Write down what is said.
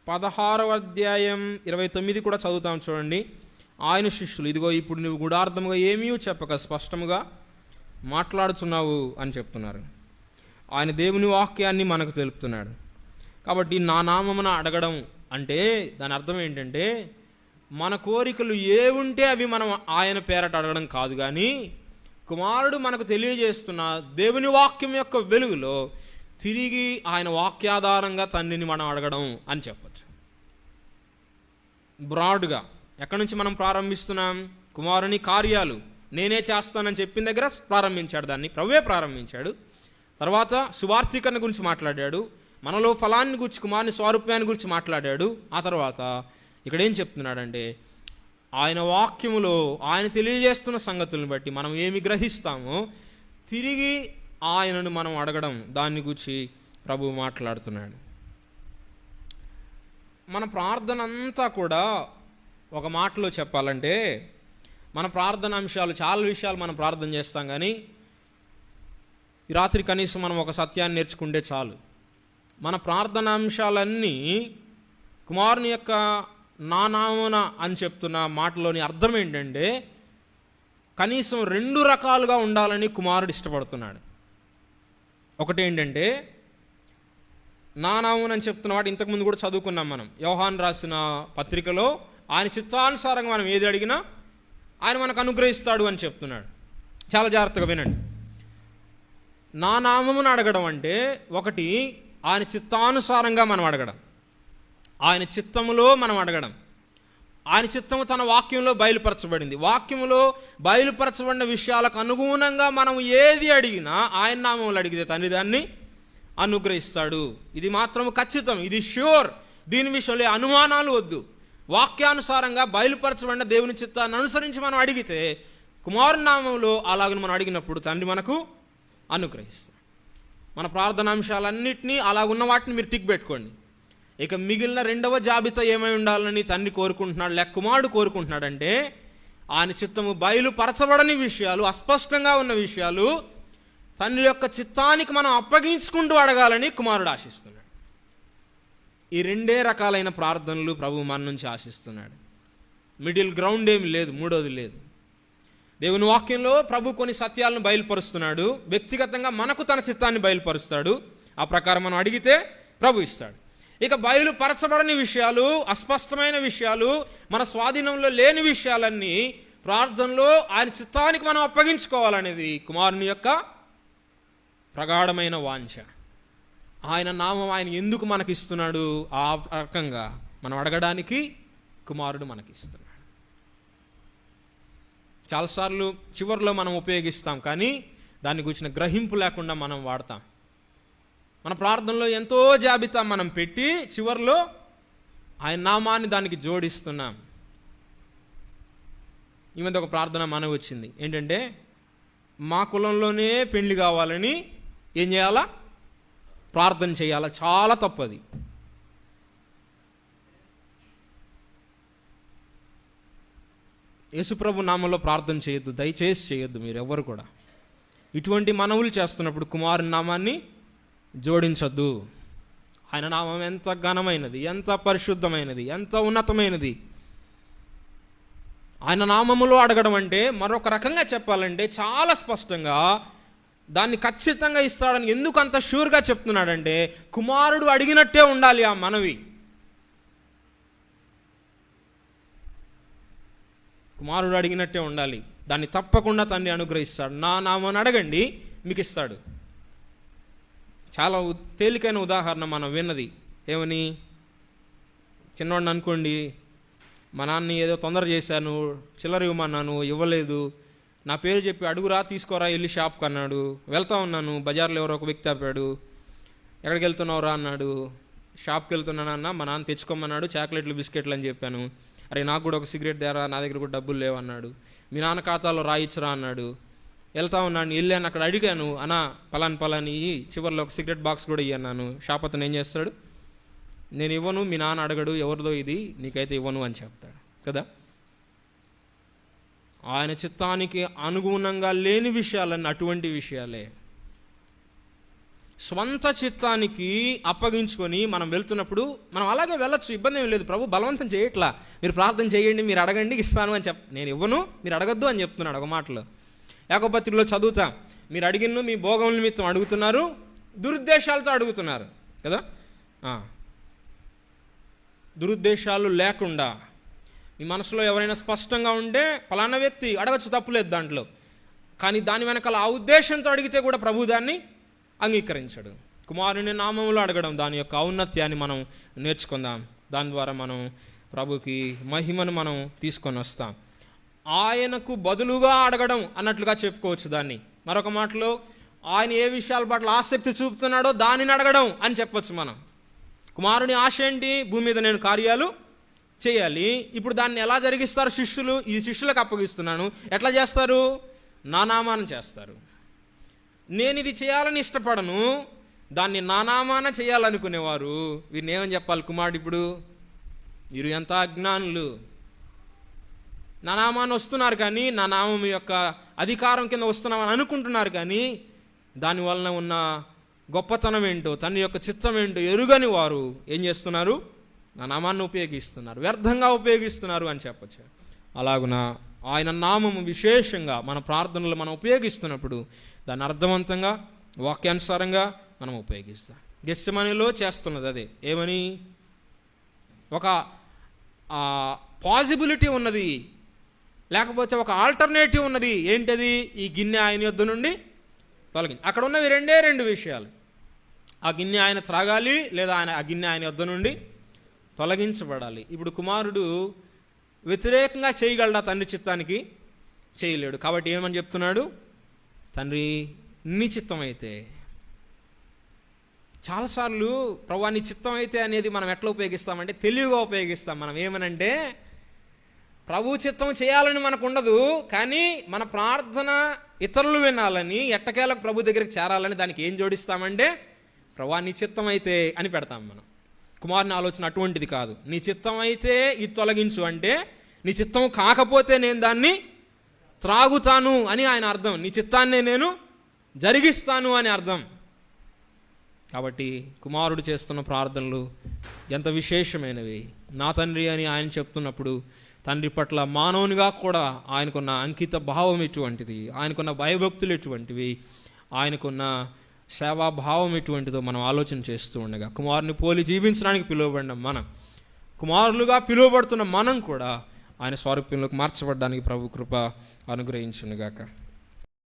16వ అధ్యాయం 29 కూడా చదువుతాం చూడండి. ఆయన శిష్యులు, ఇదిగో ఇప్పుడు నువ్వు గూఢార్థముగా ఏమీ చెప్పక స్పష్టముగా మాట్లాడుతున్నావు అని చెప్తున్నారు. ఆయన దేవుని వాక్యాన్ని మనకు తెలుపుతున్నాడు. కాబట్టి నా నామమున అడగడం అంటే దాని అర్థం ఏంటంటే, మన కోరికలు ఏ ఉంటే అవి మనం ఆయన పేరట అడగడం కాదు, కానీ కుమారుడు మనకు తెలియజేస్తున్న దేవుని వాక్యం యొక్క వెలుగులో తిరిగి ఆయన వాక్యాధారంగా తండ్రిని మనం అడగడం అని చెప్పచ్చు. బ్రాడ్గా ఎక్కడి నుంచి మనం ప్రారంభిస్తున్నాం? కుమారుని కార్యాలు నేనే చేస్తానని చెప్పిన దగ్గర ప్రారంభించాడు, దాన్ని ప్రభువే ప్రారంభించాడు. తర్వాత సువార్థీకరణ గురించి మాట్లాడాడు, మనలో ఫలాన్ని గురించి, కుమారుని స్వారూప్యాన్ని గురించి మాట్లాడాడు. ఆ తర్వాత ఇక్కడ ఏం చెప్తున్నాడంటే, ఆయన వాక్యములో ఆయన తెలియజేస్తున్న సంగతులను బట్టి మనం ఏమి గ్రహిస్తామో తిరిగి ఆయనను మనం అడగడం, దాన్ని గురించి ప్రభువు మాట్లాడుతున్నాడు. మన ప్రార్థన అంతా కూడా ఒక మాటలో చెప్పాలంటే, మన ప్రార్థన అంశాలు చాలా విషయాలు మనం ప్రార్థన చేస్తాం, కానీ ఈ రాత్రి కనీసం మనం ఒక సత్యాన్ని నేర్చుకుంటే చాలు. మన ప్రార్థన అంశాలన్నీ కుమారుని యొక్క నా నామమున అని చెప్తున్న మాటలోని అర్థం ఏంటంటే, కనీసం 2 రకాలుగా ఉండాలని కుమారుడు ఇష్టపడుతున్నాడు. ఒకటి ఏంటంటే, నా నామమున అని చెప్తున్న వాటి ఇంతకుముందు కూడా చదువుకున్నాం మనం. యోహాను రాసిన పత్రికలో ఆయన చిత్తానుసారంగా మనం ఏది అడిగినా ఆయన మనకు అనుగ్రహిస్తాడు అని చెప్తున్నాడు. చాలా జాగ్రత్తగా వినండి. నా నామమును అడగడం అంటే, ఒకటి ఆయన చిత్తానుసారంగా మనం అడగడం, ఆయన చిత్తములో మనం అడగడం. ఆయన చిత్తము తన వాక్యంలో బయలుపరచబడింది. వాక్యములో బయలుపరచబడిన విషయాలకు అనుగుణంగా మనం ఏది అడిగినా ఆయన నామములో అడిగితే తండ్రి దాన్ని అనుగ్రహిస్తాడు. ఇది మాత్రం ఖచ్చితం, ఇది ష్యూర్. దీని విషయంలో అనుమానాలు వద్దు. వాక్యానుసారంగా బయలుపరచబడిన దేవుని చిత్తాన్ని అనుసరించి మనం అడిగితే, కుమారుని నామములో అలాగని మనం అడిగినప్పుడు తండ్రి మనకు అనుగ్రహిస్తాడు. మన ప్రార్థనాంశాలన్నింటినీ అలాగున్న వాటిని మీరు టిక్ పెట్టుకోండి. ఇక మిగిలిన 2వ జాబితా ఏమై ఉండాలని తండ్రి కోరుకుంటున్నాడు, లేక కుమారుడు కోరుకుంటున్నాడంటే, ఆయన చిత్తము బయలుపరచబడని విషయాలు, అస్పష్టంగా ఉన్న విషయాలు తండ్రి యొక్క చిత్తానికి మనం అప్పగించుకుంటూ అడగాలని కుమారుడు ఆశిస్తున్నాడు. ఈ 2 రకాలైన ప్రార్థనలు ప్రభువు మన నుంచి ఆశిస్తున్నాడు. మిడిల్ గ్రౌండ్ ఏమి లేదు, మూడోది లేదు. దేవుని వాక్యంలో ప్రభు కొన్ని సత్యాలను బయలుపరుస్తున్నాడు, వ్యక్తిగతంగా మనకు తన చిత్తాన్ని బయలుపరుస్తాడు. ఆ ప్రకారం మనం అడిగితే ప్రభు ఇస్తాడు. ఇక బయలుపరచబడని విషయాలు, అస్పష్టమైన విషయాలు, మన స్వాధీనంలో లేని విషయాలన్నీ ప్రార్థనలో ఆయన చిత్తానికి మనం అప్పగించుకోవాలనేది కుమారుని యొక్క ప్రగాఢమైన వాంఛ. ఆయన నామం ఆయన ఎందుకు మనకిస్తున్నాడు? ఆ రకంగా మనం అడగడానికి కుమారుడు మనకిస్తున్నాడు. చాలాసార్లు చివరిలో మనం ఉపయోగిస్తాం, కానీ దాన్ని గురించిన గ్రహింపు లేకుండా మనం వాడతాం. మన ప్రార్థనలో ఎంతో జాబితా మనం పెట్టి చివరిలో ఆయన నామాన్ని దానికి జోడిస్తున్నాం. ఈ మధ్య ఒక ప్రార్థన మనకు వచ్చింది ఏంటంటే, మా కులంలోనే పెళ్లి కావాలని ఏం చేయాలా? ప్రార్థన చేయాలా. చాలా తప్పది. యేసుప్రభు నామంలో ప్రార్థన చేయొద్దు, దయచేసి చేయొద్దు మీరు ఎవరు కూడా. ఇటువంటి మనవులు చేస్తున్నప్పుడు కుమారుని నామాన్ని జోడించొద్దు. ఆయన నామం ఎంత ఘనమైనది, ఎంత పరిశుద్ధమైనది, ఎంత ఉన్నతమైనది. ఆయన నామములో అడగడం అంటే, మరొక రకంగా చెప్పాలంటే, చాలా స్పష్టంగా దాన్ని ఖచ్చితంగా ఇస్తాడని ఎందుకు అంత షూర్గా చెప్తున్నాడంటే, కుమారుడు అడిగినట్టే ఉండాలి ఆ మనవి. కుమారుడు అడిగినట్టే ఉండాలి. దాన్ని తప్పకుండా తండ్రి అనుగ్రహిస్తాడు. నా నామని అడగండి, మీకు ఇస్తాడు. చాలా తేలికైన ఉదాహరణ మనం విన్నది. ఏమని? చిన్నవాడిని అనుకోండి, మా నాన్ని ఏదో తొందర చేశాను, చిల్లర ఇవ్వమన్నాను, ఇవ్వలేదు. నా పేరు చెప్పి అడుగురా, తీసుకోరా, వెళ్ళి షాప్కి అన్నాడు. వెళ్తా ఉన్నాను, బజార్లో ఎవరో ఒక వ్యక్తి ఆపాడు. ఎక్కడికి వెళ్తున్నావురా అన్నాడు. షాప్కి వెళ్తున్నానన్నా, మా నాన్న తెచ్చుకోమన్నాడు, చాక్లెట్లు బిస్కెట్లు అని చెప్పాను. అరే నాకు కూడా ఒక సిగరెట్ తేరా, నా దగ్గర కూడా డబ్బులు లేవన్నాడు. మీ నాన్న ఖాతాలో రాయిచ్చరా అన్నాడు. వెళ్తా ఉన్నాను, వెళ్ళాను, అక్కడ అడిగాను, అన్నా పలాని చివరిలో ఒక సిగరెట్ బాక్స్ కూడా ఇవ్వన్నాను. షాప్ అతను ఏం చేస్తాడు? నేను ఇవ్వను, మీ నాన్న అడగడు, ఎవరిదో ఇది, నీకైతే ఇవ్వను అని చెప్తాడు కదా. ఆయన చిత్తానికి అనుగుణంగా లేని విషయాలన్నీ అటువంటి విషయాలే. స్వంత చిత్తానికి అప్పగించుకొని మనం వెళ్తున్నప్పుడు మనం అలాగే వెళ్ళొచ్చు, ఇబ్బంది ఏం లేదు. ప్రభు బలవంతం చేయట్లా, మీరు ప్రార్థన చేయండి, మీరు అడగండి ఇస్తాను అని నేను ఇవ్వను, మీరు అడగద్దు అని చెప్తున్నాడు ఒక మాటలో. యాకోబు పత్రికలో చదువుతా, మీరు అడిగిన మీ భోగం నిమిత్తం అడుగుతున్నారు, దురుద్దేశాలతో అడుగుతున్నారు కదా. దురుద్దేశాలు లేకుండా మీ మనసులో ఎవరైనా స్పష్టంగా ఉంటే ఫలానా వ్యక్తి అడగచ్చు, తప్పులేదు దాంట్లో. కానీ దాని వెనకాల ఆ ఉద్దేశంతో అడిగితే కూడా ప్రభు దాన్ని అంగీకరించడు. కుమారుని నామములో అడగడం, దాని యొక్క ఔన్నత్యాన్ని మనం నేర్చుకుందాం. దాని ద్వారా మనం ప్రభుకి మహిమను మనం తీసుకొని వస్తాం. ఆయనకు బదులుగా అడగడం అన్నట్లుగా చెప్పుకోవచ్చు దాన్ని. మరొక మాటలో ఆయన ఏ విషయాల పట్ల ఆసక్తి చూపుతున్నాడో దానిని అడగడం అని చెప్పొచ్చు మనం. కుమారుని ఆశ ఏంటి? భూమి మీద నేను కార్యాలు చేయాలి. ఇప్పుడు దాన్ని ఎలా జరిగిస్తారు శిష్యులు? ఈ శిష్యులకు అప్పగిస్తున్నాను. ఎట్లా చేస్తారు? నా నామాన చేస్తారు. నేను ఇది చేయాలని ఇష్టపడను, దాన్ని నా నామాన చేయాలనుకునేవారు వీరిని ఏమని చెప్పాలి? కుమారుడు ఇప్పుడు వీరు ఎంత అజ్ఞానులు, నా నామాన్ని వస్తున్నారు కానీ నా నామం యొక్క అధికారం కింద వస్తున్నామని అనుకుంటున్నారు, కానీ దానివలన ఉన్న గొప్పతనం ఏంటో, తన యొక్క చిత్తం ఏంటో ఎరుగని వారు ఏం చేస్తున్నారు? నా నామాన్ని ఉపయోగిస్తున్నారు, వ్యర్థంగా ఉపయోగిస్తున్నారు అని చెప్పచ్చు. అలాగున ఆయన నామము విశేషంగా మన ప్రార్థనలు మనం ఉపయోగిస్తున్నప్పుడు దాన్ని అర్థవంతంగా వాక్యానుసారంగా మనం ఉపయోగిస్తాం. గెత్సెమనీలో చేస్తున్నది అదే. ఏమని? ఒక పాజిబిలిటీ ఉన్నది, లేకపోతే ఒక ఆల్టర్నేటివ్ ఉన్నది. ఏంటది? ఈ గిన్నె ఆయన యొద్ద నుండి తొలగించి. అక్కడ ఉన్నవి రెండు విషయాలు. ఆ గిన్నె ఆయన త్రాగాలి, లేదా ఆ గిన్నె ఆయన యొద్ద నుండి తొలగించబడాలి. ఇప్పుడు కుమారుడు వ్యతిరేకంగా చేయగలడా తండ్రి చిత్తానికి? చేయలేడు. కాబట్టి ఏమని చెప్తున్నాడు? తండ్రి నీ చిత్తం అయితే. చాలాసార్లు ప్రభువా నీ చిత్తం అయితే అనేది మనం ఎట్లా ఉపయోగిస్తామంటే తెలివిగా ఉపయోగిస్తాం. మనం ఏమనంటే ప్రభు చిత్తం చేయాలని మనకు ఉండదు, కానీ మన ప్రార్థన ఇతరులు వినాలని, ఎట్టకేలకు ప్రభు దగ్గరికి చేరాలని దానికి ఏం జోడిస్తామంటే ప్రభువా నీ చిత్తం అయితే అని పెడతాం మనం. కుమారుని ఆలోచన అటువంటిది కాదు. నీ చిత్తం అయితే ఇది తొలగించు అంటే, నీ చిత్తం కాకపోతే నేను దాన్ని త్రాగుతాను అని ఆయన అర్థం. నీ చిత్తాన్నే నేను జరిగిస్తాను అని అర్థం. కాబట్టి కుమారుడు చేస్తున్న ప్రార్థనలు ఎంత విశేషమైనవి. నా తండ్రి అని ఆయన చెప్తున్నప్పుడు తండ్రి పట్ల మానవునిగా కూడా ఆయనకున్న అంకిత భావం ఎటువంటిది, ఆయనకున్న భయభక్తులు ఎటువంటివి, ఆయనకున్న సేవాభావం ఎటువంటిదో మనం ఆలోచన చేస్తూ ఉండగా, కుమారుని పోలి జీవించడానికి పిలువబడిన మనం, కుమారులుగా పిలువబడుతున్న మనం కూడా ఆయన స్వరూపంలోకి మార్చబడడానికి ప్రభు కృప అనుగ్రహించునుగాక.